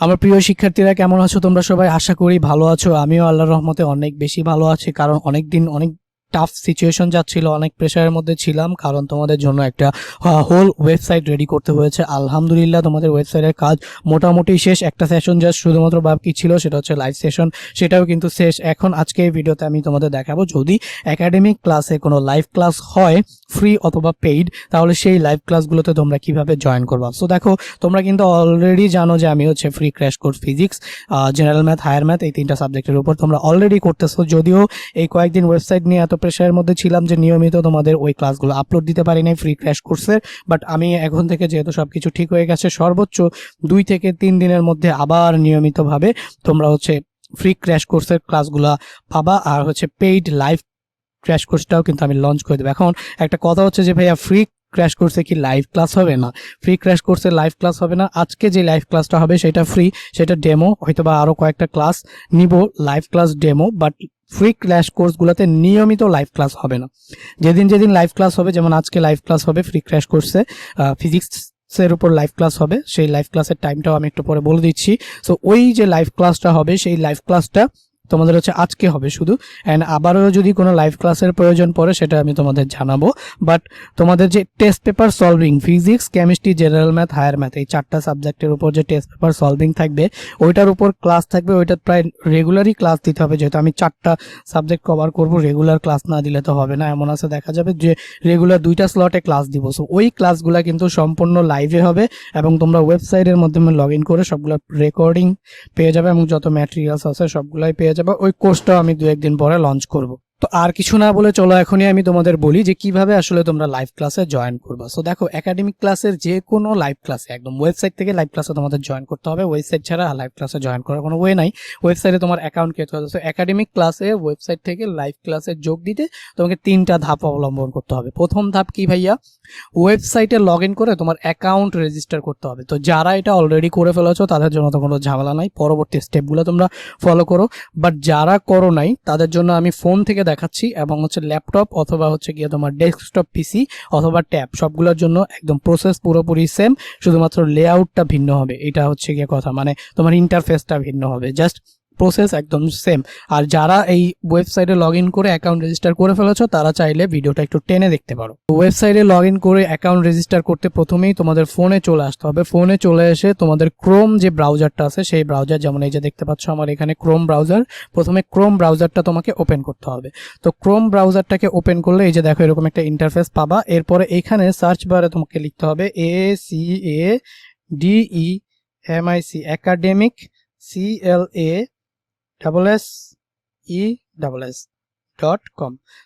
আমার প্রিয় শিক্ষার্থীরা কেমন আছো তোমরা সবাই? আশা করি ভালো আছো। আমিও আল্লাহর রহমতে অনেক বেশি ভালো আছি, কারণ অনেক টাফ সিচুয়েশন যাচ্ছিল, অনেক প্রেশারের মধ্যে ছিলাম, কারণ তোমাদের জন্য একটা হোল ওয়েবসাইট রেডি করতে হয়েছে। আলহামদুলিল্লাহ তোমাদের ওয়েবসাইটের কাজ মোটামুটি শেষ। একটা সেশন জাস্ট শুধুমাত্র বাকি ছিল, সেটা হচ্ছে লাইভ সেশন, সেটাও কিন্তু শেষ। এখন আজকে এই ভিডিওতে আমি তোমাদের দেখাবো যদি একাডেমিক ক্লাসে কোনো লাইভ ক্লাস হয় ফ্রি অথবা পেইড, তাহলে সেই লাইভ ক্লাসগুলোতে তোমরা কিভাবে জয়েন করবা। সো দেখো, তোমরা কিন্তু অলরেডি জানো যে আমি হচ্ছে free crash course physics, general math, higher math, এই তিনটা সাবজেক্টের উপর তোমরা অলরেডি করতেছো। যদিও এই কয়েকদিন ওয়েবসাইট নিয়ে এত প্রেশারের মধ্যে ছিলাম যে নিয়মিত তোমাদের ওই ক্লাসগুলো আপলোড দিতে পারি নাই ফ্রি ক্র্যাশ কোর্সের, বাট আমি এখন থেকে যেহেতু সবকিছু ঠিক হয়ে গেছে, সর্বোচ্চ 2 থেকে 3 দিনের মধ্যে আবার নিয়মিতভাবে তোমরা হচ্ছে ফ্রি ক্র্যাশ কোর্সের ক্লাসগুলো পাবা। আর হচ্ছে পেইড লাইভ ক্র্যাশ কোর্সটাও কিন্তু আমি লঞ্চ করে দেবো। এখন একটা কথা হচ্ছে যে ভাইয়া, ফ্রি ক্র্যাশ কোর্সে কি লাইভ ক্লাস হবে? না, ফ্রি ক্র্যাশ কোর্সে লাইভ ক্লাস হবে না। আজকে যে লাইভ ক্লাসটা হবে সেটা ফ্রি, সেটা ডেমো, হয়তো বা আরও কয়েকটা ক্লাস নিব live class demo, but free crash কোর্সগুলোতে নিয়মিত লাইভ ক্লাস হবে না। যেদিন লাইভ ক্লাস হবে, যেমন আজকে লাইভ ক্লাস হবে ফ্রি ক্র্যাশ কোর্সে ফিজিক্সের উপর লাইভ ক্লাস হবে, সেই লাইভ ক্লাসের টাইমটাও আমি একটু পরে বলে দিচ্ছি। সো ওই যে লাইভ ক্লাসটা হবে, সেই লাইভ ক্লাসটা তোমাদের হচ্ছে আজকে হবে শুধু। অ্যান্ড আবারও যদি কোনো লাইভ ক্লাসের প্রয়োজন পড়ে সেটা আমি তোমাদের জানাবো। বাট তোমাদের যে test paper solving, physics, chemistry, general math, higher math, এই 4টা সাবজেক্টের উপর যে টেস্ট পেপার সলভিং থাকবে, ওইটার উপর ক্লাস থাকবে। ওইটা প্রায় রেগুলারই ক্লাস দিতে হবে, যেহেতু আমি 4টা সাবজেক্ট কভার করব। রেগুলার ক্লাস না দিলে তো হবে না। এমন আছে দেখা যাবে যে রেগুলার 2টা স্লটে ক্লাস দিব। সো ওই ক্লাসগুলো কিন্তু সম্পূর্ণ লাইভে হবে, এবং তোমরা ওয়েবসাইটের মাধ্যমে লগ ইন করে সবগুলো রেকর্ডিং পেয়ে যাবে, এবং যত ম্যাটেরিয়ালস আছে সবগুলাই পেয়ে যাবে। ওই কোর্সটাও আমি 2-1 দিন পরে লঞ্চ করব। তো আর কিছু না বলে চলো এখনই আমি তোমাদের বলি যে কিভাবে আসলে তোমরা লাইভ ক্লাসে জয়েন করবা। সো দেখো, একাডেমিক ক্লাসের যে কোনো লাইভ ক্লাসে একদম ওয়েবসাইট থেকে লাইভ ক্লাসে তোমাদের জয়েন করতে হবে। ওয়েবসাইট ছাড়া লাইভ ক্লাসে জয়েন করার কোনো ওয়ে নাই। ওয়েবসাইটে তোমার অ্যাকাউন্ট ক্রিয়েট করতে হবে। সো একাডেমিক ক্লাসে ওয়েবসাইট থেকে লাইভ ক্লাসে যোগ দিতে তোমাকে 3টা ধাপ অবলম্বন করতে হবে। প্রথম ধাপ কি ভাইয়া? ওয়েবসাইটে লগ ইন করে তোমার অ্যাকাউন্ট রেজিস্টার করতে হবে। তো যারা এটা অলরেডি করে ফেলেছো তাদের জন্য তো কোনো ঝামেলা নাই, পরবর্তী স্টেপগুলো তোমরা ফলো করো। বাট যারা করো নাই তাদের জন্য আমি ফোন থেকে দেখাচ্ছি, এবং হচ্ছে ল্যাপটপ অথবা হচ্ছে গিয়ে তোমার ডেস্কটপ পিসি অথবা ট্যাব, সবগুলোর জন্য একদম প্রসেস পুরোপুরি সেম, শুধুমাত্র লেআউটটা ভিন্ন হবে। এটা হচ্ছে গিয়ে কথা, মানে তোমার ইন্টারফেসটা ভিন্ন হবে, জাস্ট প্রসেস একদম সেম। আর যারা এই ওয়েবসাইটে লগ ইন করে অ্যাকাউন্ট রেজিস্টার করে ফেলেছো তারা চাইলে ভিডিওটা একটু টেনে দেখতে পারো। ওয়েবসাইটে লগ ইন করে অ্যাকাউন্ট রেজিস্টার করতে প্রথমেই তোমাদের ফোনে চলে আসতে হবে। ফোনে চলে এসে তোমাদের ক্রোম যে ব্রাউজারটা আছে, সেই ব্রাউজার, যেমন এই যে দেখতে পাচ্ছ আমার এখানে ক্রোম ব্রাউজার, প্রথমে ক্রোম ব্রাউজারটা তোমাকে ওপেন করতে হবে। তো ক্রোম ব্রাউজারটাকে ওপেন করলে এই যে দেখো এরকম একটা ইন্টারফেস পাবা। এরপরে এখানে সার্চ বারে তোমাকে লিখতে হবে ACADEMIC, একাডেমিক, CLASSESS.com।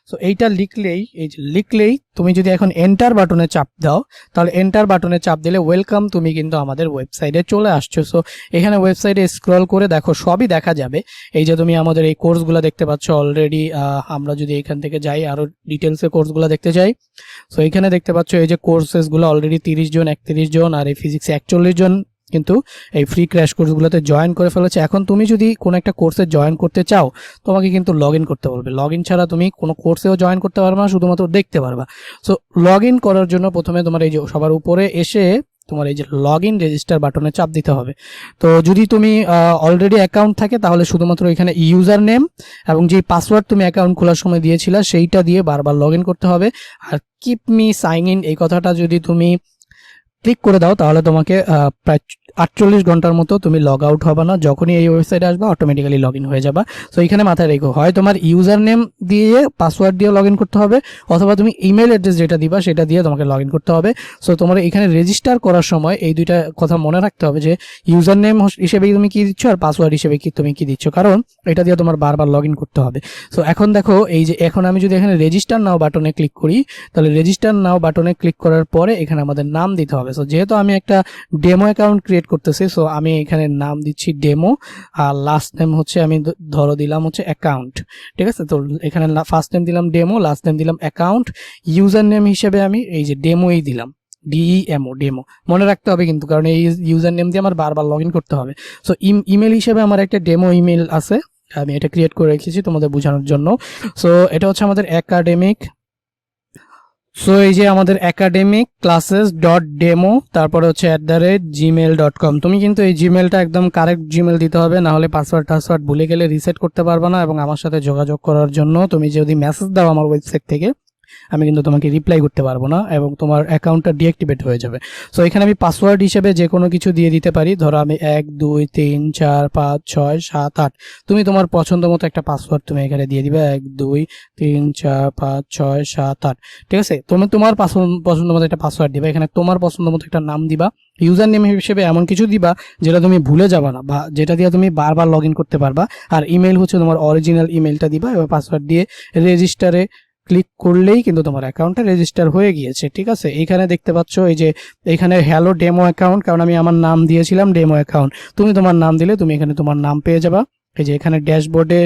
সো এইটা লিখলেই তুমি যদি এখন এন্টার বাটনে চাপ দাও, তাহলে এন্টার বাটনে চাপ দিলে ওয়েলকাম, তুমি কিন্তু আমাদের ওয়েবসাইটে চলে আসছো। সো এখানে ওয়েবসাইটে স্ক্রল করে দেখো সবই দেখা যাবে। এই যে তুমি আমাদের এই কোর্সগুলো দেখতে পাচ্ছ অলরেডি। আমরা যদি এখান থেকে যাই আরো ডিটেলসে কোর্সগুলো দেখতে যাই, সো এখানে দেখতে পাচ্ছ এই যে কোর্সেসগুলো অলরেডি 30 জন, 31 জন, আর এই ফিজিক্সে 41 জন কিন্তু এই ফ্রি ক্র্যাশ কোর্সগুলোতে জয়েন করে ফেলেছে। এখন তুমি যদি কোনো একটা কোর্সে জয়েন করতে চাও, তোমাকে কিন্তু লগ ইন করতে বলবে। লগ ইন ছাড়া তুমি কোনো কোর্সেও জয়েন করতে পারবে না, শুধুমাত্র দেখতে পারবা। সো লগ ইন করার জন্য প্রথমে তোমার এই যে সবার উপরে এসে তোমার এই যে লগ ইন রেজিস্টার বাটনে চাপ দিতে হবে। তো যদি তুমি অলরেডি অ্যাকাউন্ট থাকে তাহলে শুধুমাত্র এখানে ইউজার নেম এবং যে পাসওয়ার্ড তুমি অ্যাকাউন্ট খোলার সময় দিয়েছিলা সেইটা দিয়ে বারবার লগ ইন করতে হবে। আর কিপ মি সাইন ইন, এই কথাটা যদি তুমি ক্লিক করে দাও তাহলে তোমাকে প্রায় 48 ঘন্টার মতো তুমি লগ আউট হবে না। যখনই এই ওয়েবসাইটে আসবে অটোমেটিক্যালি লগ ইন হয়ে যাবা। সো এখানে মাথায় রেখো, হয় তোমার ইউজার নেম দিয়ে পাসওয়ার্ড দিয়ে লগ ইন করতে হবে, অথবা তুমি ইমেল অ্যাড্রেস যেটা দিবা সেটা দিয়ে তোমাকে লগ ইন করতে হবে। সো তোমার এখানে রেজিস্টার করার সময় এই দুইটা কথা মনে রাখতে হবে যে ইউজার নেম হিসেবে তুমি কি দিচ্ছ আর পাসওয়ার্ড হিসেবে কি তুমি কি দিচ্ছ, কারণ এটা দিয়ে তোমার বারবার লগ ইন করতে হবে। সো এখন দেখো এই যে এখন আমি যদি এখানে রেজিস্টার নাও বাটনে ক্লিক করি, তাহলে রেজিস্টার নাও বাটনে ক্লিক করার পরে এখানে আমাদের নাম দিতে হবে। সো যেহেতু আমি একটা ডেমো অ্যাকাউন্ট ক্রিয়েট করতেছি, সো আমি এখানে নাম দিচ্ছি ডেমো, আর লাস্ট নেম হচ্ছে আমি ধরো দিলাম হচ্ছে অ্যাকাউন্ট, ঠিক আছে। তো এখানে ফার্স্ট নেম দিলাম ডেমো, লাস্ট নেম দিলাম অ্যাকাউন্ট, ইউজার নেম হিসেবে আমি এই যে ডেমোই দিলাম, DEMO, ডেমো মনে রাখতে হবে কিন্তু, কারণ এই ইউজার নেম দিয়ে আমার বারবার লগ ইন করতে হবে। সো ইমেল হিসেবে আমার একটা ডেমো ইমেল আছে, আমি এটা ক্রিয়েট করে রেখেছি তোমাদের বোঝানোর জন্য। সো এটা হচ্ছে আমাদের একাডেমিক সো এই যে আমাদের academicclasses.demo তারপরে হচ্ছে @gmail.com, তুমি কিন্তু এই জিমেলটা একদম কারেক্ট জিমেল দিতে হবে, না হলে পাসওয়ার্ড ভুলে গেলে রিসেট করতে পারবে না। এবং আমার সাথে যোগাযোগ করার জন্য তুমি যদি মেসেজ দাও আমার ওয়েবসাইট থেকে, আমি কিন্তু তোমাকে রিপ্লাই করতে পারবো না এবং তোমার অ্যাকাউন্টটা ডিঅ্যাক্টিভেট হয়ে যাবে। সো এখানে আমি পাসওয়ার্ড হিসেবে যে কোনো কিছু দিয়ে দিতে পারি, ধরো আমি 1 2 3 4 5 6 7 8, তুমি তোমার পছন্দ মতো একটা পাসওয়ার্ড তুমি এখানে দিয়ে দিবে, 1 2 3 4 5 6 7 8, ঠিক আছে। তুমি তোমার পছন্দ মতো একটা পাসওয়ার্ড দিবা, এখানে তোমার পছন্দ মতো একটা নাম দিবা, ইউজার নেম হিসেবে এমন কিছু দিবা যেটা তুমি ভুলে যাবা না বা যেটা দিয়ে তুমি বারবার লগ ইন করতে পারবা। আর ইমেল হচ্ছে তোমার অরিজিনাল ইমেলটা দিবা, এবার পাসওয়ার্ড দিয়ে রেজিস্টারে ক্লিক করলেই কিন্তু তোমার অ্যাকাউন্টটা রেজিস্টার হয়ে গিয়েছে, ঠিক আছে। এখানে দেখতে পাচ্ছ এই যে এখানে হ্যালো ডেমো অ্যাকাউন্ট, কারণ আমি আমার নাম দিয়েছিলাম ডেমো অ্যাকাউন্ট, তুমি তোমার নাম দিলে তুমি এখানে তোমার নাম পেয়ে যাবা। এই যে এখানে ড্যাশবোর্ডে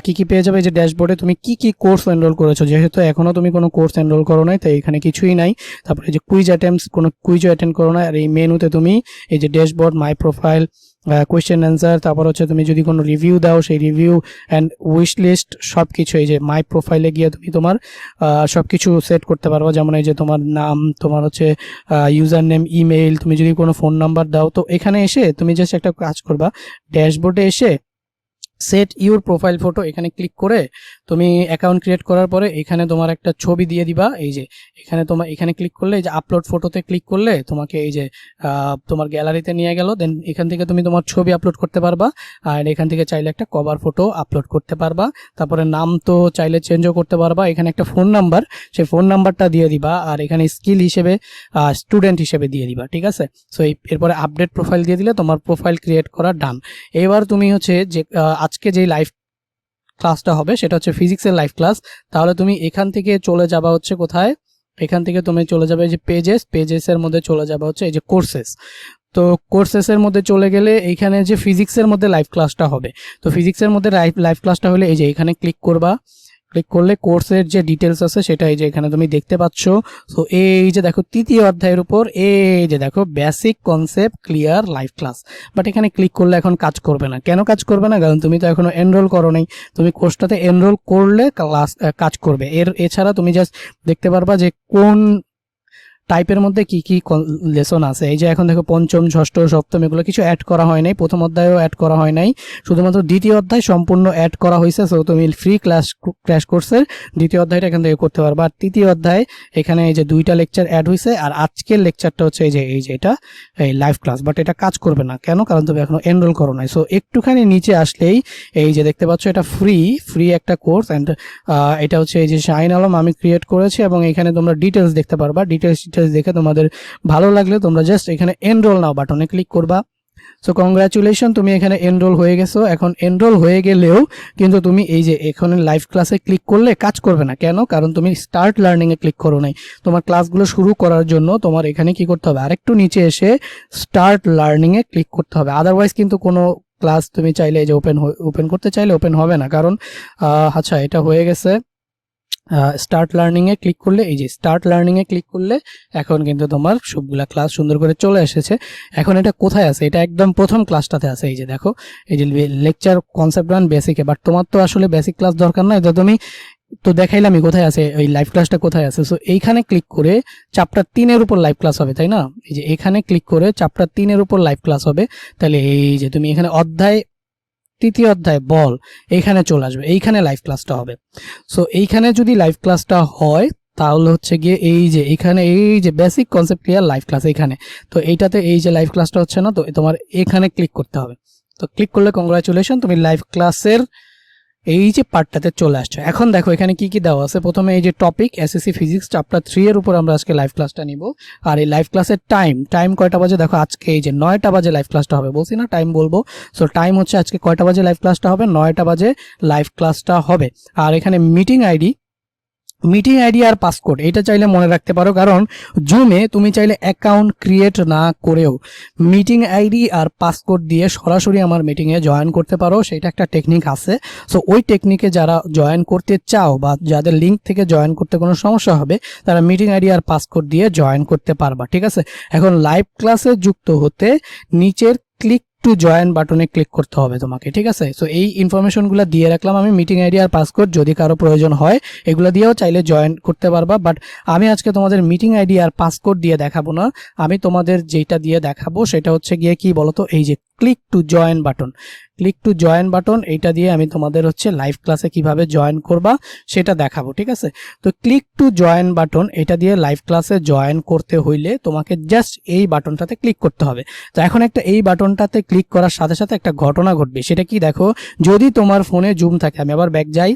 কি কি পেয়ে যাবে, এই যে ড্যাশবোর্ডে তুমি কি কি কোর্স এনরোল করেছো, যেহেতু এখনো তুমি কোনো কোর্স এনরোল করো নাই তাই এখানে কিছুই নাই। তারপরে এই যে কুইজ অ্যাটেম্পটস, কোনো কুইজও অ্যাটেন্ড করো না। আর এই মেনুতে তুমি এই যে ড্যাশবোর্ড, মাই প্রোফাইল, কোয়েশ্চেন অ্যান্সার, তারপর হচ্ছে তুমি যদি কোনো রিভিউ দাও সেই রিভিউ অ্যান্ড উইশ লিস্ট সব কিছু এই যে মাই প্রোফাইলে গিয়ে তুমি তোমার সব কিছু সেট করতে পারবা। যেমন এই যে তোমার নাম, তোমার হচ্ছে ইউজার নেম, ইমেইল, তুমি যদি কোনো ফোন নাম্বার দাও, তো এখানে এসে তুমি জাস্ট একটা কাজ করবা, ড্যাশবোর্ডে এসে সেট ইউর প্রোফাইল ফটো এখানে ক্লিক করে তুমি অ্যাকাউন্ট ক্রিয়েট করার পরে এখানে তোমার একটা ছবি দিয়ে দিবা। এই যে এখানে তোমার এখানে ক্লিক করলে এই যে আপলোড ফটোতে ক্লিক করলে তোমাকে এই যে তোমার গ্যালারিতে নিয়ে গেল, দেন এখান থেকে তুমি তোমার ছবি আপলোড করতে পারবা। আর এখান থেকে চাইলে একটা কভার ফটো আপলোড করতে পারবা। তারপরে নাম তো চাইলে চেঞ্জও করতে পারবা। এখানে একটা ফোন নাম্বার, সেই ফোন নাম্বারটা দিয়ে দিবা। আর এখানে স্কিল হিসেবে স্টুডেন্ট হিসেবে দিয়ে দিবা, ঠিক আছে। সো এরপরে আপডেট প্রোফাইল দিয়ে দিলে তোমার প্রোফাইল ক্রিয়েট করা ডান। এবার তুমি হচ্ছে যে আজকে যে লাইভ ক্লাসটা হবে সেটা হচ্ছে ফিজিক্সের লাইভ ক্লাস। তাহলে তুমি এখান থেকে চলে যাবা হচ্ছে কোথায়, এখান থেকে তুমি চলে যাবে যে পেজেসের মধ্যে চলে যাবে হচ্ছে এই যে কোর্সেস। তো কোর্সেসের মধ্যে চলে গেলে এইখানে যে ফিজিক্সের মধ্যে লাইভ ক্লাসটা হবে, তো ফিজিক্সের মধ্যে লাইভ ক্লাসটা হলে এই যে এখানে ক্লিক করবা, ক্লিক করলে কোর্সের যে ডিটেলস আছে সেটা এই যে এখানে তুমি দেখতে পাচ্ছ। সো এই যে দেখো তৃতীয় অধ্যায়ের উপর এই যে দেখো basic concept clear live class. But এখানে ক্লিক করলে এখন কাজ করবে না। কেন কাজ করবে না? কারণ তুমি তো এখনো এনরোল করো নাই। তুমি কোর্সটাতে এনরোল করলে ক্লাস কাজ করবে। এছাড়া তুমি জাস্ট দেখতে পারবা যে কোন টাইপের মধ্যে কি কি লেসন আছে। এই যে এখন দেখো পঞ্চম, ষষ্ঠ, সপ্তম এগুলো কিছু অ্যাড করা হয় নাই, প্রথম অধ্যায়ও অ্যাড করা হয় নাই, শুধুমাত্র দ্বিতীয় অধ্যায় সম্পূর্ণ অ্যাড করা হয়েছে। সো তুমি ফ্রি ক্র্যাশ কোর্সের দ্বিতীয় অধ্যায়টা এখান থেকে করতে পারবা। আর তৃতীয় অধ্যায় এখানে এই যে 2টা লেকচার অ্যাড হয়েছে, আর আজকের লেকচারটা হচ্ছে এই যে এটা এই লাইভ ক্লাস। বাট এটা কাজ করবে না কেন? কারণ তুমি এখনো এনরোল করো নাই। সো একটুখানি নিচে আসলেই এই যে দেখতে পাচ্ছ এটা ফ্রি একটা কোর্স, অ্যান্ড এটা হচ্ছে এই যে শাহিন আলম আমি ক্রিয়েট করেছি, এবং এখানে তোমরা ডিটেলস দেখতে পারবা। ডিটেলস দেখে তোমাদের ভালো লাগলে তোমরা জাস্ট এখানে এনরোল নাও বাটনে ক্লিক করবা। সো কংগ্রাচুলেশন, তুমি এখানে এনরোল হয়ে গেছো। এখন এনরোল হয়ে গেলেও কিন্তু তুমি এই যে এখানে লাইভ ক্লাসে ক্লিক করলে কাজ করবে না। কেন? কারণ তুমি স্টার্ট লার্নিং এ ক্লিক করো নাই। তোমার ক্লাসগুলো শুরু করার জন্য তোমার এখানে কি করতে হবে, আরেকটু নিচে এসে স্টার্ট লার্নিং এ ক্লিক করতে হবে। আদারওয়াইজ কিন্তু কোনো ক্লাস তুমি চাইলে এই যে ওপেন করতে চাইলে ওপেন হবে না। কারণ আচ্ছা এটা হয়ে গেছে। স্টার্ট লার্নিং এ ক্লিক করলে এই যে স্টার্ট লার্নিং এ ক্লিক করলে এখন কিন্তু তোমার সবগুলা ক্লাস সুন্দর করে চলে এসেছে। এখন এটা কোথায় আছে? এটা একদম প্রথম ক্লাসটাতে আছে। এই যে দেখো এই যে লেকচার কনসেপ্ট 1 বেসিকে। বাট তোমার তো আসলে বেসিক ক্লাস দরকার নাই, তো তুমি তো দেখাইলামই কোথায় আছে, এই লাইভ ক্লাসটা কোথায় আছে। সো এইখানে ক্লিক করে চ্যাপ্টার 3 এর উপর লাইভ ক্লাস হবে, তাই না? এই যে এখানে ক্লিক করে চ্যাপ্টার 3 এর উপর লাইভ ক্লাস হবে। তাহলে এই যে তুমি এখানে তৃতীয় অধ্যায় বল এইখানে চলে আসবে, এইখানে লাইভ ক্লাসটা হবে। সো এইখানে যদি লাইভ ক্লাসটা হয় তাহলে হচ্ছে গিয়ে এই যে এখানে এই যে basic concept clear live class এখানে, তো এইটাতে এই যে লাইভ ক্লাসটা হচ্ছে না, তো তোমার এখানে ক্লিক করতে হবে। তো ক্লিক করলে কংগ্রাচুলেশন, তুমি লাইভ ক্লাসের এই যে পার্টটাতে চলে আসছে। এখন দেখো এখানে কি কি দেওয়া আছে। প্রথমে এই যে টপিক এসএসসি ফিজিক্স চ্যাপ্টার 3 এর উপর আমরা আজকে লাইভ ক্লাসটা নিব। আর এই লাইভ ক্লাসের টাইম কয়টা বাজে দেখো, আজকে এই যে 9টা বাজে লাইভ ক্লাসটা হবে। বলছি না টাইম বলবো। সো টাইম হচ্ছে আজকে কয়টা বাজে লাইভ ক্লাসটা হবে, 9টা বাজে লাইভ ক্লাসটা হবে। আর এখানে মিটিং আইডি আর পাসকোড এটা চাইলে মনে রাখতে পারো, কারণ জুমে তুমি চাইলে অ্যাকাউন্ট ক্রিয়েট না করেও মিটিং আইডি আর পাসকোড দিয়ে সরাসরি আমার মিটিংয়ে জয়েন করতে পারো। সেটা একটা টেকনিক আছে। সো ওই টেকনিকে যারা জয়েন করতে চাও বা যাদের লিঙ্ক থেকে জয়েন করতে কোনো সমস্যা হবে, তারা মিটিং আইডি আর পাসকোড দিয়ে জয়েন করতে পারবা, ঠিক আছে। এখন লাইভ ক্লাসে যুক্ত হতে নিচের ক্লিক টু জয়েন বাটনে ক্লিক করতে হবে তোমাকে, ঠিক আছে। সো এই ইনফরমেশনগুলো দিয়ে রাখলাম আমি, মিটিং আইডি আর পাসকোড, যদি কারো প্রয়োজন হয় এগুলো দিয়েও চাইলে জয়েন করতে পারবা। বাট আমি আজকে তোমাদের মিটিং আইডি আর পাসকোড দিয়ে দেখাবো না, আমি তোমাদের যেটা দিয়ে দেখাবো সেটা হচ্ছে গিয়ে কি বলতো, এই যে click to join button, click to join button, এইটা দিয়ে আমি তোমাদের হচ্ছে লাইভ ক্লাসে কিভাবে জয়েন করবা সেটা দেখাবো, ঠিক আছে। তো ক্লিক টু জয়েন বাটন, এটা দিয়ে লাইভ ক্লাসে জয়েন করতে হইলে তোমাকে জাস্ট এই বাটনটাতে ক্লিক করতে হবে। তো এখন একটা এই বাটনটাতে ক্লিক করার সাথে সাথে একটা ঘটনা ঘটবে, সেটা কি দেখো, যদি তোমার ফোনে জুম থাকে, আমি আবার ব্যাক যাই,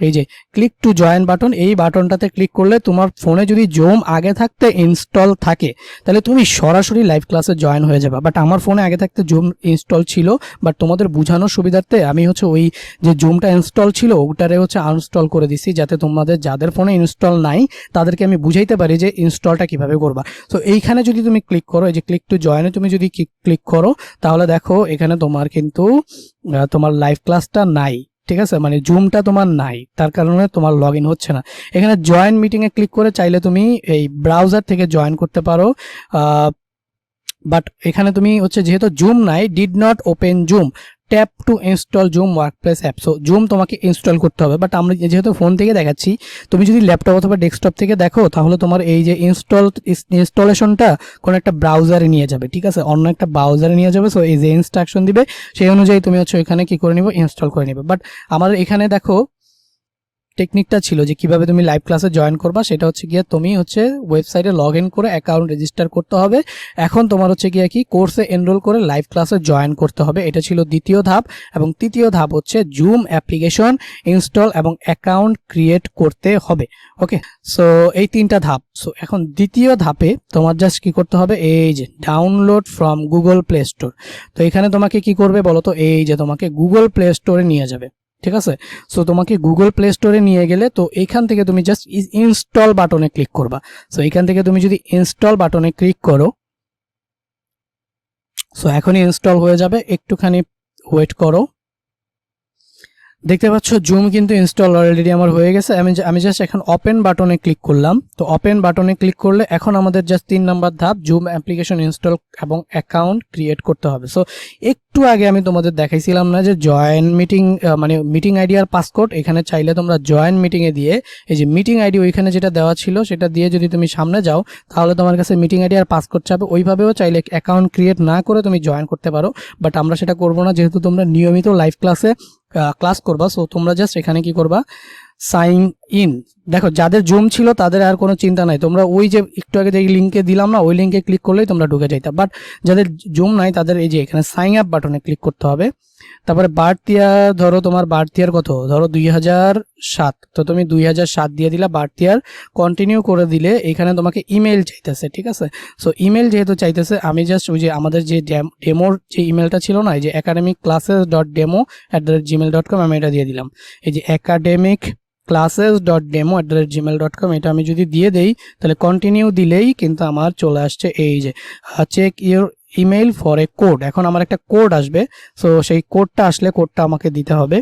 এই যে ক্লিক টু জয়েন বাটন, এই বাটনটাতে ক্লিক করলে তোমার ফোনে যদি জুম আগে থাকতে ইনস্টল থাকে তাহলে তুমি সরাসরি লাইভ ক্লাসে জয়েন হয়ে যাবে। বাট আমার ফোনে আগে থাকতে জুম ইনস্টল ছিল, বাট তোমাদের বোঝানোর সুবিধার্থে আমি হচ্ছে ওই যে জুমটা ইনস্টল ছিল ওটারে হচ্ছে আনইনস্টল করে দিছি, যাতে তোমাদের যাদের ফোনে ইনস্টল নাই তাদেরকে আমি বুঝাইতে পারি যে ইনস্টলটা কিভাবে করবা। তো এইখানে যদি তুমি ক্লিক করো, এই যে ক্লিক টু জয়েনে তুমি যদি ক্লিক করো, তাহলে দেখো এখানে তোমার কিন্তু তোমার লাইভ ক্লাসটা নাই, ঠিক আছে, মানে জুমটা তোমার নাই, তার কারণে তোমার লগ ইন হচ্ছে না। এখানে জয়েন মিটিং এ ক্লিক করে চাইলে তুমি এই ব্রাউজার থেকে জয়েন করতে পারো, বাট এখানে তুমি হচ্ছে যেহেতু জুম নাই, did not open zoom, tap two install zoom workplace app. So zoom তোমাকে ইনস্টল করতে হবে, বাট আমরা যেহেতু ফোন থেকে দেখাচ্ছি, তুমি যদি ল্যাপটপ অথবা ডেস্কটপ থেকে দেখো তাহলে তোমার এই যে ইনস্টলেশনটা কোনো একটা ব্রাউজারে নিয়ে যাবে, ঠিক আছে, অন্য একটা ব্রাউজারে নিয়ে যাবে। সো এই যে ইনস্ট্রাকশন দিবে সেই অনুযায়ী তুমি হচ্ছে এখানে কি করে নিবে, ইনস্টল করে নিবে। বাট আমার এখানে দেখো টেকনিকটা ছিল যে কিভাবে তুমি লাইভ ক্লাসে জয়েন করবা, সেটা হচ্ছে গিয়ে তুমি হচ্ছে ওয়েবসাইটে লগ ইন করে অ্যাকাউন্ট রেজিস্টার করতে হবে। এখন তোমার হচ্ছে গিয়ে কি কোর্সে এনরোল করে লাইভ ক্লাসে জয়েন করতে হবে, এটা ছিল দ্বিতীয় ধাপ। এবং তৃতীয় ধাপ হচ্ছে জুম অ্যাপ্লিকেশন ইনস্টল এবং অ্যাকাউন্ট ক্রিয়েট করতে হবে। ওকে, সো এই তিনটা ধাপ। সো এখন দ্বিতীয় ধাপে তোমার জাস্ট কি করতে হবে, এই যে download from Google play store. তো এখানে তোমাকে কি করবে বলো তো, এই যে তোমাকে গুগল প্লে স্টোরে নিয়ে যাবে, ঠিক আছে। সো তোমাকে গুগল প্লে স্টোরে নিয়ে গেলে তো এইখান থেকে তুমি জাস্ট ইনস্টল বাটনে ক্লিক করবা। সো এইখান থেকে তুমি যদি ইনস্টল বাটনে ক্লিক করো, সো এখনই ইনস্টল হয়ে যাবে, একটুখানি ওয়েট করো। দেখতে পাচ্ছ জুম কিন্তু ইনস্টল অলরেডি আমার হয়ে গেছে। আমি জাস্ট এখন ওপেন বাটনে ক্লিক করলাম। তো ওপেন বাটনে ক্লিক করলে এখন আমাদের জাস্ট 3 নাম্বার ধাপ, জুম অ্যাপ্লিকেশন ইনস্টল এবং অ্যাকাউন্ট ক্রিয়েট করতে হবে। সো একটু আগে আমি তোমাদের দেখাইছিলাম না যে জয়েন মিটিং, মানে মিটিং আইডি আর পাসকোড, এখানে চাইলে তোমরা জয়েন মিটিং এ দিয়ে এই যে মিটিং আইডি ওইখানে যেটা দেওয়া ছিল সেটা দিয়ে যদি তুমি সামনে যাও তাহলে তোমার কাছে মিটিং আইডি আর পাসকোড চাবে। ওইভাবেও চাইলে অ্যাকাউন্ট ক্রিয়েট না করে তুমি জয়েন করতে পারো, বাট আমরা সেটা করবো না, যেহেতু তোমরা নিয়মিত লাইভ ক্লাস করবা। সো তোমরা জাস্ট এখানে কি করবা, সাইন ইন। দেখো যাদের জুম ছিল তাদের আর কোনো চিন্তা নাই, তোমরা ওই যে একটু আগে যে লিঙ্কে দিলাম না, ওই লিঙ্কে ক্লিক করলেই তোমরা ঢুকে যাইতা। বাট যাদের জুম নাই তাদের এই যে এখানে সাইন আপ বাটনে ক্লিক করতে হবে। তারপরে বার্থ ইয়ার, ধরো তোমার বার্থ ইয়ার কত, ধরো 2007, তো তুমি 2007 দিয়ে দিলা বার্থ ইয়ার, কন্টিনিউ করে দিলে এখানে তোমাকে ইমেল চাইতেছে, ঠিক আছে। সো ইমেল যেহেতু চাইতেছে, আমি জাস্ট ওই যে আমাদের যে ডেমোর যে ইমেলটা ছিল না, এই যে academicclasses.demo@gmail.com, আমি এটা দিয়ে দিলাম। এই যে academicclasses.demo@gmail.com, এটা আমি যদি দিয়ে দেই তাহলে কন্টিনিউ দিলেই কিন্তু আমার চলে আসছে এই যে check your email for a code. এখন আমার একটা কোড আসবে, সো সেই কোডটা আসলে কোডটা আমাকে দিতে হবে।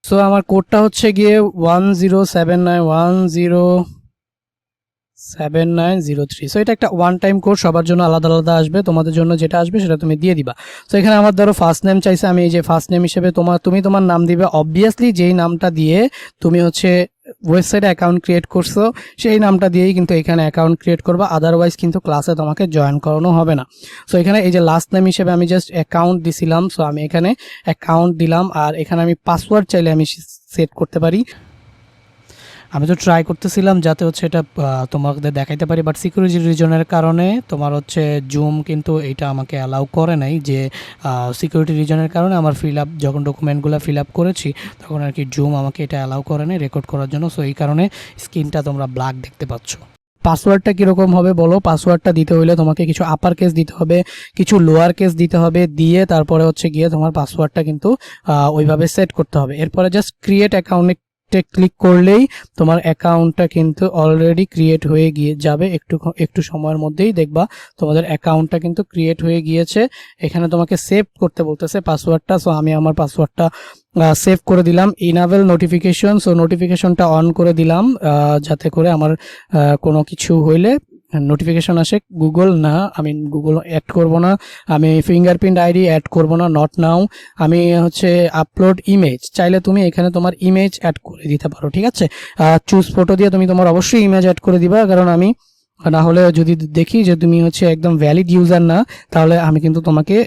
সো আমার কোডটা হচ্ছে গিয়ে 1079107903। সো এটা একটা ওয়ান টাইম কোড, সবার জন্য আলাদা আলাদা আসবে, তোমাদের জন্য যেটা আসবে সেটা তুমি দিয়ে দিবা। সো এখানে আমার ধরো ফার্স্ট নেম চাইছে, আমি এই যে ফার্স্ট নেম হিসেবে তুমি তোমার নাম দিবে, অবভিয়াসলি যেই নামটা দিয়ে তুমি হচ্ছে ওয়েবসাইটে অ্যাকাউন্ট ক্রিয়েট করছো সেই নামটা দিয়েই কিন্তু এখানে অ্যাকাউন্ট ক্রিয়েট করবা, আদারওয়াইজ কিন্তু ক্লাসে তোমাকে জয়েন করানো হবে না। সো এখানে এই যে লাস্ট নেম হিসেবে আমি জাস্ট অ্যাকাউন্ট দিছিলাম, সো আমি এখানে অ্যাকাউন্ট দিলাম। আর এখানে আমি পাসওয়ার্ড চাইলে আমি সেট করতে পারি। আমি তো ট্রাই করতেছিলাম যাতে হচ্ছে এটা তোমাদের দেখাইতে পারি, বাট সিকিউরিটি রিজনের কারণে তোমার হচ্ছে জুম কিন্তু এটা আমাকে অ্যালাউ করে নাই, যে সিকিউরিটি রিজনের কারণে আমার যখন ডকুমেন্টগুলো ফিল আপ করেছি তখন আর কি জুম আমাকে এটা অ্যালাউ করে নাই রেকর্ড করার জন্য। সো এই কারণে স্ক্রিনটা তোমরা ব্ল্যাক দেখতে পাচ্ছ। পাসওয়ার্ডটা কীরকম হবে বলো, পাসওয়ার্ডটা দিতে হলে তোমাকে কিছু আপার কেস দিতে হবে, কিছু লোয়ার কেস দিতে হবে, দিয়ে তারপরে হচ্ছে গিয়ে তোমার পাসওয়ার্ডটা কিন্তু ওইভাবে সেট করতে হবে। এরপরে জাস্ট ক্রিয়েট অ্যাকাউন্টে ক্লিক করলেই তোমার অ্যাকাউন্টটা কিন্তু অলরেডি ক্রিয়েট হয়ে গিয়ে যাবে। একটু সময়ের মধ্যেই দেখবা তোমাদের অ্যাকাউন্টটা কিন্তু ক্রিয়েট হয়ে গিয়েছে। এখানে তোমাকে সেভ করতে বলতেছে পাসওয়ার্ডটা, সো আমি আমার পাসওয়ার্ডটা সেভ করে দিলাম। ইনাবেল নোটিফিকেশন, সো নোটিফিকেশনটা অন করে দিলাম, যাতে করে আমার কোনো কিছু হইলে নোটিফিকেশন আসে গুগল না, আমি গুগল অ্যাড করব না, আমি ফিঙ্গারপ্রিন্ট আইডি অ্যাড করব না, নট নাও। আমি হচ্ছে আপলোড ইমেজ, চাইলে তুমি এখানে তোমার ইমেজ অ্যাড করে দিতে পারো, ঠিক আছে। চুজ ফটো দিয়ে তুমি তোমার অবশ্যই ইমেজ অ্যাড করে দিবা, কারণ আমি না হলে যদি দেখি যে তুমি হচ্ছে একদম ভ্যালিড ইউজার না, তাহলে আমি কিন্তু তোমাকে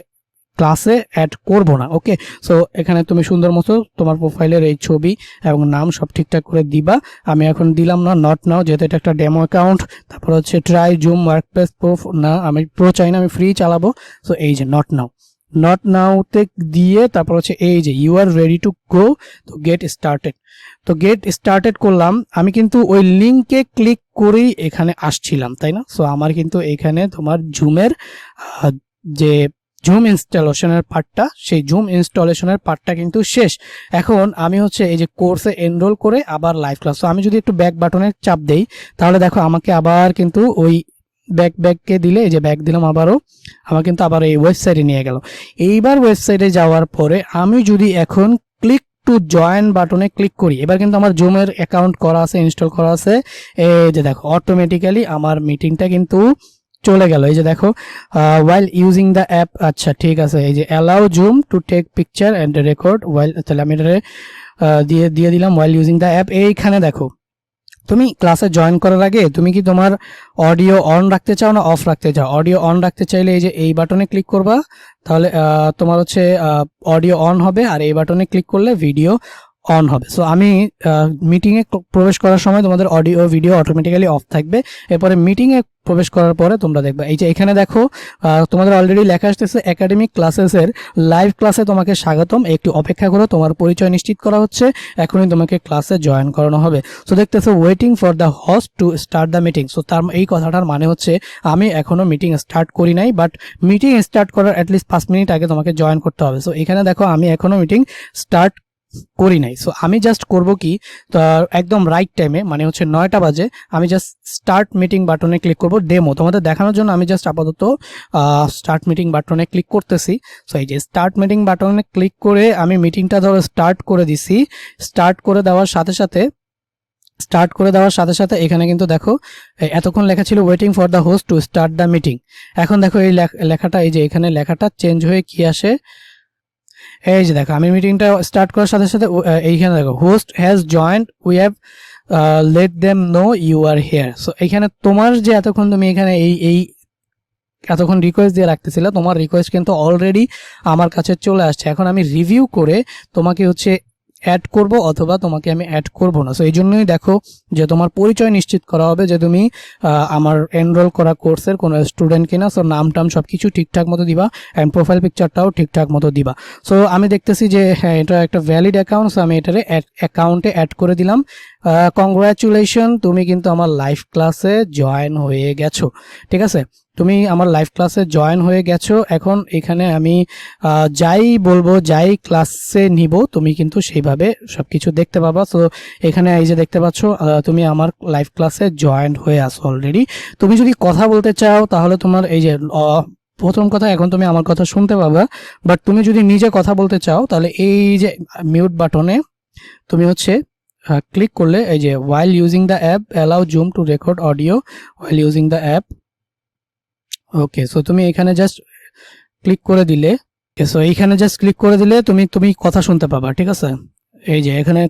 ক্লাসে অ্যাড করব না। ওকে, সো এখানে তুমি সুন্দর মতো তোমার প্রোফাইলের এই ছবি এবং নাম সব ঠিকঠাক করে দিবা। আমি এখন দিলাম না, নট নাও, যেহেতু এটা একটা ডেমো অ্যাকাউন্ট। তারপর হচ্ছে ট্রাই জুম ওয়ার্কপ্লেস প্রো, না আমি প্রো চাই না, আমি ফ্রি চালাবো। সো এই যে নট নাও, নট নাওতে দিয়ে তারপর হচ্ছে এই যে you are ready to go, তো গেট স্টার্টেড। তো গেট স্টার্টেড করলাম, আমি কিন্তু ওই লিঙ্কে ক্লিক করেই এখানে আসছিলাম, তাই না? সো আমার কিন্তু এখানে তোমার জুমের যে জুম ইনস্টলেশনের পার্টটা, সেই জুম ইনস্টলেশনের পার্টটা কিন্তু শেষ। এখন আমি হচ্ছে এই যে কোর্সে এনরোল করে আবার লাইভ ক্লাস। তো আমি যদি একটু ব্যাক বাটনের চাপ দেই, তাহলে দেখো আমাকে আবার কিন্তু ওই ব্যাককে দিলে, এই যে ব্যাক দিলাম আবারও, আমার কিন্তু আবার এই ওয়েবসাইটে নিয়ে গেল। এইবার ওয়েবসাইটে যাওয়ার পরে আমি যদি এখন ক্লিক টু জয়েন বাটনে ক্লিক করি, এবার কিন্তু আমার জুমের অ্যাকাউন্ট করা আছে, ইনস্টল করা আছে। এই যে দেখো অটোমেটিক্যালি আমার মিটিংটা কিন্তু চলে গেল। এই যে দেখো ওয়াইল ইউজিং দ্য অ্যাপ, আচ্ছা ঠিক আছে, এই যে allow zoom to take picture and record while, তাহলে আমি এটা দিয়ে দিলাম ওয়াইল ইউজিং দ্য অ্যাপ। এইখানে দেখো তুমি ক্লাসে জয়েন করার আগে তুমি কি তোমার অডিও অন রাখতে চাও না অফ রাখতে চাও? অডিও অন রাখতে চাইলে এই যে এই বাটনে ক্লিক করবা, তাহলে তোমার হচ্ছে অডিও অন হবে, আর এই বাটনে ক্লিক করলে ভিডিও অন হবে। সো আমি মিটিংয়ে প্রবেশ করার সময় তোমাদের অডিও ভিডিও অটোমেটিক্যালি অফ থাকবে। এরপরে মিটিংয়ে প্রবেশ করার পরে তোমরা দেখবে এই যে এখানে দেখো তোমাদের অলরেডি লেখা আসতেছে একাডেমিক ক্লাসেসের লাইভ ক্লাসে তোমাকে স্বাগতম, একটু অপেক্ষা করো, তোমার পরিচয় নিশ্চিত করা হচ্ছে, এখনই তোমাকে ক্লাসে জয়েন করানো হবে। সো দেখতেছো waiting for the host to start the meeting. So তার এই কথাটার মানে হচ্ছে আমি এখনো মিটিং স্টার্ট করি নাই, বাট মিটিং স্টার্ট করার অ্যাটলিস্ট 5 মিনিট আগে তোমাকে জয়েন করতে হবে। সো এখানে দেখো আমি এখনো মিটিং স্টার্ট করি নাই। সো আমি জাস্ট করব কি, তো একদম রাইট টাইমে মানে হচ্ছে 9টা বাজে আমি জাস্ট স্টার্ট মিটিং বাটনে ক্লিক করব, ডেমো তোমাদের দেখানোর জন্য। আমি জাস্ট আপাতত স্টার্ট মিটিং বাটনে ক্লিক করতেছি। সো এই যে স্টার্ট মিটিং বাটনে ক্লিক করে আমি মিটিংটা ধরো স্টার্ট করে দিছি। স্টার্ট করে দেওয়ার সাথে সাথে এখানে কিন্তু দেখো এতক্ষণ লেখা ছিল waiting for the host to start the meeting. এখন দেখো এই লেখাটা, এই যে এখানে লেখাটা চেঞ্জ হয়ে কি আসে, এই যে দেখো আমি মিটিংটা স্টার্ট করার সাথে সাথে এইখানে দেখো host has joined, we have let them know you are here. So এখানে তোমার যে এতক্ষণ তুমি এখানে এই এতক্ষণ রিকোয়েস্ট দিয়ে রাখতেছিলে, তোমার রিকোয়েস্ট কিন্তু অলরেডি আমার কাছে চলে আসছে। এখন আমি রিভিউ করে তোমাকে হচ্ছে অ্যাড করব অথবা তোমাকে আমি অ্যাড করব না। সো এই জন্যই দেখো যে তোমার পরিচয় নিশ্চিত করা হবে যে তুমি আমার এনরোল করা কোর্সের কোনো স্টুডেন্ট কিনা। সো নাম টাম সব কিছু ঠিকঠাক মতো দিবা অ্যান্ড প্রোফাইল পিকচারটাও ঠিকঠাক মতো দিবা। সো আমি দেখতেছি যে হ্যাঁ এটা একটা ভ্যালিড অ্যাকাউন্ট, সো আমি এটারে অ্যাকাউন্টে অ্যাড করে দিলাম। কংগ্রাচুলেশন, তুমি কিন্তু আমার লাইভ ক্লাসে জয়েন হয়ে গেছো, ঠিক আছে। তুমি আমার লাইভ ক্লাসে জয়েন হয়ে গেছো। এখন এখানে আমি যাই বলবো, যাই ক্লাসে নিব, তুমি কিন্তু সেইভাবে সবকিছু দেখতে পাবা। সো এখানে এই যে দেখতে পাচ্ছ তুমি আমার লাইভ ক্লাসে জয়েন হয়ে আসো অলরেডি। তুমি যদি কথা বলতে চাও তাহলে তোমার এই যে প্রথম কথা, এখন তুমি আমার কথা শুনতে পাবা, বাট তুমি যদি নিজে কথা বলতে চাও তাহলে এই যে মিউট বাটনে তুমি হচ্ছে ক্লিক করলে এই যে while using the app allow Zoom to record audio while using the app। Okay, so তুমি এখানে জাস্ট ক্লিক করে দিলে, সো এইখানে জাস্ট ক্লিক করে দিলে তুমি কথা শুনতে পাবা, ঠিক আছে। এই যে এখানে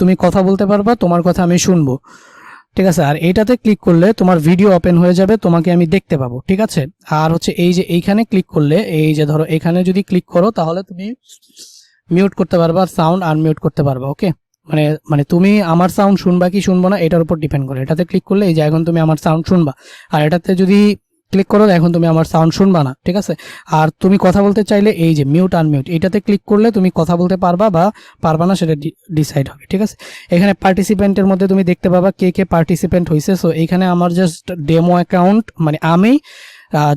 তুমি কথা বলতে পারবা, তোমার কথা আমি শুনবো, ঠিক আছে। আর এইটাতে ক্লিক করলে তোমার ভিডিও ওপেন হয়ে যাবে, তোমাকে আমি দেখতে পাবো, ঠিক আছে। আর হচ্ছে এই যে এইখানে ক্লিক করলে, এই যে ধরো এখানে যদি ক্লিক করো তাহলে তুমি মিউট করতে পারবা, সাউন্ড আনমিউট করতে পারবা। ওকে, মানে তুমি আমার সাউন্ড শুনবা কি শুনবো না এটার উপর ডিপেন্ড করে। এটাতে ক্লিক করলে এই যে এখন তুমি আমার সাউন্ড শুনবা, আর এটাতে যদি ক্লিক করো এখন তুমি আমার সাউন্ড শুনবা না, ঠিক আছে। আর তুমি কথা বলতে চাইলে এই যে মিউট আনমিউট, এটাতে ক্লিক করলে তুমি কথা বলতে পারবা বা পারবা না সেটা ডিসাইড হবে, ঠিক আছে। এখানে পার্টিসিপেন্টের মধ্যে তুমি দেখতে পাবা কে কে পার্টিসিপেন্ট হয়েছে। সো এখানে আমার জাস্ট ডেমো অ্যাকাউন্ট, মানে আমি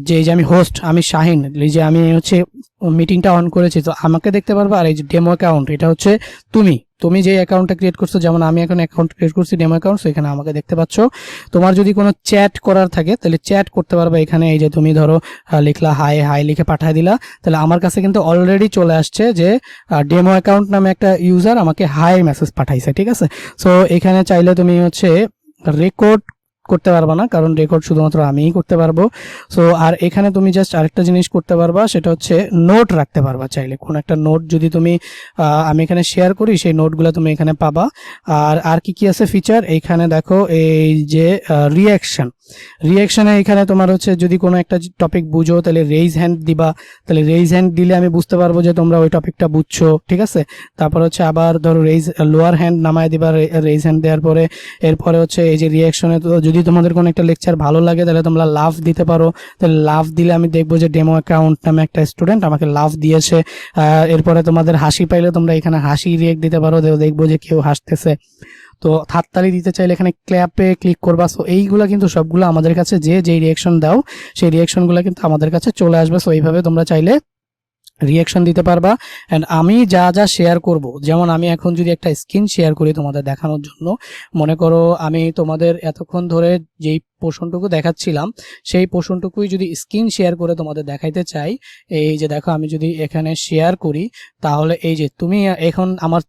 যে আমি হোস্ট, আমি শাহিন, এই যে আমি হচ্ছে মিটিংটা অন করেছি, তো আমাকে দেখতে পারবা। আর এই যে ডেমো অ্যাকাউন্ট, এটা হচ্ছে তুমি যে অ্যাকাউন্টটা ক্রিয়েট করছো, যেমন আমি এখন অ্যাকাউন্ট ক্রিয়েট করছি ডেমো অ্যাকাউন্ট, এখানে আমাকে দেখতে পাচ্ছ। তোমার যদি কোনো চ্যাট করার থাকে তাহলে চ্যাট করতে পারবে এখানে। এই যে তুমি ধরো লিখলা হাই হাই লিখে পাঠিয়ে দিলা, তাহলে আমার কাছে কিন্তু অলরেডি চলে আসছে যে ডেমো অ্যাকাউন্ট নামে একটা ইউজার আমাকে হাই মেসেজ পাঠাইছে, ঠিক আছে। সো এখানে চাইলে তুমি হচ্ছে রেকর্ড করতে পারবা না, কারণ রেকর্ড শুধুমাত্র আমিই করতে পারবো। সো আর এখানে তুমি জাস্ট আরেকটা জিনিস করতে পারবা, সেটা হচ্ছে নোট রাখতে পারবা চাইলে। কোন একটা নোট যদি তুমি আমি এখানে শেয়ার করি, সেই নোটগুলো তুমি এখানে পাবা। আর কি কি আছে ফিচার এখানে দেখো, এই যে রিয়াকশনে এখানে তোমার হচ্ছে যদি কোনো একটা টপিক বুঝো তাহলে রেইজ হ্যান্ড দিবা, তাহলে রেইজ হ্যান্ড দিলে আমি বুঝতে পারবো যে তোমরা ওই টপিকটা বুঝছো, ঠিক আছে। তারপর হচ্ছে আবার ধরো লোয়ার হ্যান্ড নামায় দিবা রেইজ হ্যান্ড দেওয়ার পরে। এরপরে হচ্ছে এই যে রিয়াকশনে যদি তোমাদের কোনো একটা লেকচার ভালো লাগে তাহলে তোমরা লাভ দিতে পারো, তাহলে লাভ দিলে আমি দেখবো যে ডেমো অ্যাকাউন্ট নামে একটা স্টুডেন্ট আমাকে লাভ দিয়েছে। এরপরে তোমাদের হাসি পাইলে তোমরা এখানে হাসি রিয়েক্ট দিতে পারো, দেখবো যে কেউ হাসতেছে। তো হাততালি দিতে চাইলে এখানে ক্ল্যাপে ক্লিক করবা। সো এইগুলা কিন্তু সবগুলো আমাদের কাছে যেই রিয়াকশন দাও সেই রিয়াকশনগুলো কিন্তু আমাদের কাছে চলে আসবে। সো এইভাবে তোমরা চাইলে রিয়াকশন দিতে পারবা। অ্যান্ড আমি যা যা শেয়ার করব, যেমন আমি এখন যদি একটা স্ক্রিন শেয়ার করি তোমাদের দেখানোর জন্য, মনে করো আমি তোমাদের এতক্ষণ ধরে যেই পোর্শনটুকু দেখাচ্ছিলাম সেই পোর্শনটুকুই যদি স্ক্রিন শেয়ার করে তোমাদের দেখাইতে চাই, এই যে দেখো আমি যদি এখানে শেয়ার করি, তাহলে এই যে তুমি এখন আমার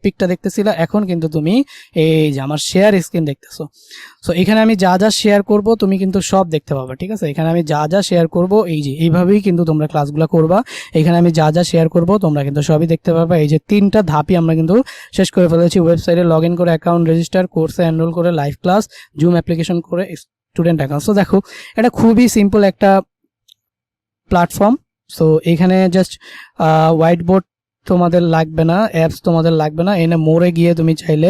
পিকটা দেখতেছিলা, এখন কিন্তু তুমি এই যে আমার শেয়ার স্ক্রিন দেখতেছো। সো এখানে আমি যা যা শেয়ার করব তুমি কিন্তু সব দেখতে পাবা, ঠিক আছে। এখানে আমি যা যা শেয়ার করব এই যে এইভাবেই কিন্তু তোমরা ক্লাসগুলো করবা। এখানে আমি যা যা শেয়ার করব তোমরা কিন্তু সবই দেখতে পারবা। এই যে 3টা ধাপই আমরা কিন্তু শেষ করে ফেলেছি। ওয়েবসাইটে লগ ইন করে অ্যাকাউন্ট রেজিস্টার, কোর্সে এনরোল করে, লাইভ ক্লাস, জুম অ্যাপ্লিকেশন করে, স্টুডেন্ট অ্যাকাউন্ট। সো দেখো এটা খুবই সিম্পল একটা প্ল্যাটফর্ম। সো এখানে জাস্ট হোয়াইট বোর্ড তোমাদের লাগবে না, অ্যাপস তোমাদের লাগবে না। এনে মোড়ে গিয়ে তুমি চাইলে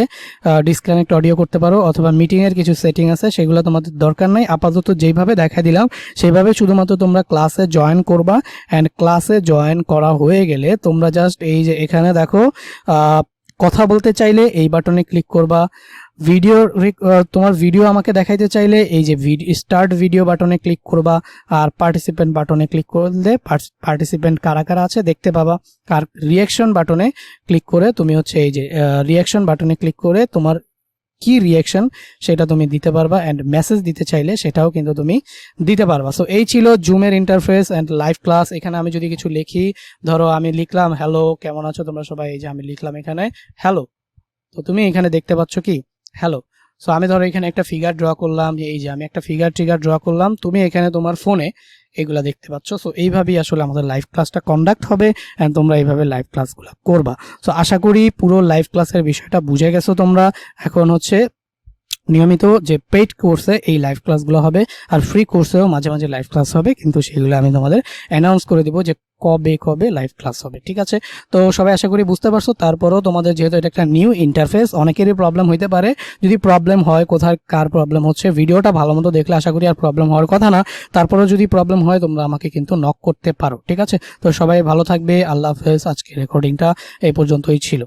ডিসকানেক্ট অডিও করতে পারো, অথবা মিটিংয়ের কিছু সেটিং আছে সেগুলো তোমাদের দরকার নাই। আপাতত যেইভাবে দেখা দিলাম সেইভাবে শুধুমাত্র তোমরা ক্লাসে জয়েন করবা। অ্যান্ড ক্লাসে জয়েন করা হয়ে গেলে তোমরা জাস্ট এই যে এখানে দেখো কথা বলতে চাইলে এই বাটনে ক্লিক করবা। ভিডিও তোমার ভিডিও আমাকে দেখাইতে চাইলে এই যে স্টার্ট ভিডিও বাটনে ক্লিক করবা। আর পার্টিসিপেন্ট বাটনে ক্লিক করলে পার্টিসিপেন্ট কারা কারা আছে দেখতে পাবা। আর রিয়াকশন বাটনে ক্লিক করে তুমি হচ্ছে এই যে রিয়াকশন বাটনে ক্লিক করে তোমার কি রিয়াকশন সেটা তুমি দিতে পারবা। অ্যান্ড মেসেজ দিতে চাইলে সেটাও কিন্তু তুমি দিতে পারবা। সো এই ছিল জুমের ইন্টারফেস অ্যান্ড লাইভ ক্লাস। এখানে আমি যদি কিছু লিখি, ধরো আমি লিখলাম হ্যালো, কেমন আছো তোমরা সবাই, এই যে আমি লিখলাম এখানে হ্যালো, তো তুমি এখানে দেখতে পাচ্ছ কি হ্যালো। সো আমি ধরো এখানে একটা ফিগার ড্র করলাম, এই যে আমি একটা ফিগার ড্র করলাম, তুমি এখানে তোমার ফোনে এগুলা দেখতে পাচ্ছ। সো এইভাবেই আসলে আমাদের লাইভ ক্লাসটা কন্ডাক্ট হবে অ্যান্ড তোমরা এইভাবে লাইভ ক্লাসগুলো করবা। সো আশা করি পুরো লাইভ ক্লাসের বিষয়টা বুঝে গেছো তোমরা। এখন হচ্ছে নিয়মিত যে পেইড কোর্সে এই লাইভ ক্লাসগুলো হবে, আর ফ্রি কোর্সেও মাঝে মাঝে লাইভ ক্লাস হবে, কিন্তু সেগুলো আমি তোমাদের অ্যানাউন্স করে দিব যে কবে কবে লাইভ ক্লাস হবে, ঠিক আছে। তো সবাই আশা করি বুঝতে পারছো। তারপরেও তোমাদের যেহেতু এটা একটা নিউ ইন্টারফেস, অনেকেরই প্রবলেম হইতে পারে। যদি প্রবলেম হয়, কোথায় কার প্রবলেম হচ্ছে, ভিডিওটা ভালো মতো দেখলে আশা করি আর প্রবলেম হওয়ার কথা না। তারপরেও যদি প্রবলেম হয় তোমরা আমাকে কিন্তু নক করতে পারো, ঠিক আছে। তো সবাই ভালো থাকবে, আল্লাহ হাফেজ। আজকে রেকর্ডিংটা এই পর্যন্তই ছিল।